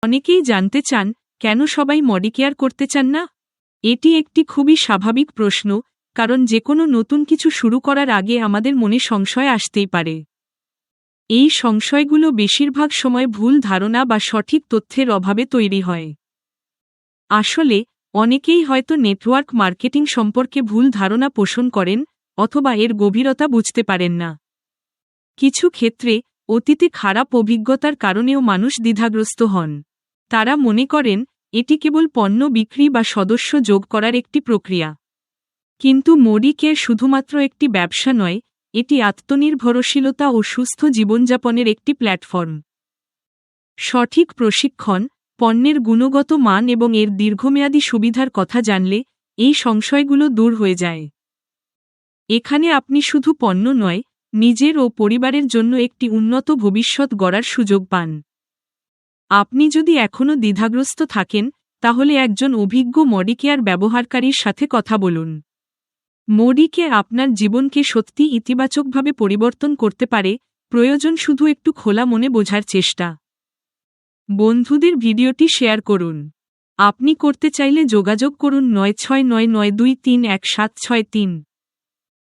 অনেকেই জানতে চান, কেন সবাই মডিকেয়ার করতে চান না? এটি একটি খুবই স্বাভাবিক প্রশ্ন, কারণ যেকোনো নতুন কিছু শুরু করার আগে আমাদের মনে সংশয় আসতেই পারে। এই সংশয়গুলো বেশিরভাগ সময় ভুল ধারণা বা সঠিক তথ্যের অভাবে তৈরি হয়। আসলে, অনেকেই হয়তো নেটওয়ার্ক মার্কেটিং সম্পর্কে ভুল ধারণা পোষণ করেন, অথবা এর গভীরতা বুঝতে পারেন না। কিছু ক্ষেত্রে, অতীতে খারাপ অভিজ্ঞতার কারণেও মানুষ দ্বিধাগ্রস্ত হন। তারা মনে করেন, এটি কেবল পণ্য বিক্রি বা সদস্য যোগ করার একটি প্রক্রিয়া। কিন্তু মডিকেয়ার শুধুমাত্র একটি ব্যবসা নয়, এটি আত্মনির্ভরশীলতা ও সুস্থ জীবনযাপনের একটি প্ল্যাটফর্ম। সঠিক প্রশিক্ষণ, পণ্যের গুণগত মান এবং এর দীর্ঘমেয়াদী সুবিধার কথা জানলে, এই সংশয়গুলো দূর হয়ে যায়। এখানে আপনি শুধু পণ্য নয়, নিজের ও পরিবারের জন্য একটি উন্নত ভবিষ্যৎ গড়ার সুযোগ পান। আপনি যদি এখনও দ্বিধাগ্রস্ত থাকেন, তাহলে একজন অভিজ্ঞ মডিকেয়ার ব্যবহারকারীর সাথে কথা বলুন। মডিকেয়ার আপনার জীবনকে সত্যি ইতিবাচকভাবে পরিবর্তন করতে পারে, প্রয়োজন শুধু একটু খোলা মনে বোঝার চেষ্টা। বন্ধুদের ভিডিওটি শেয়ার করুন। আপনি করতে চাইলে যোগাযোগ করুন 9699231763।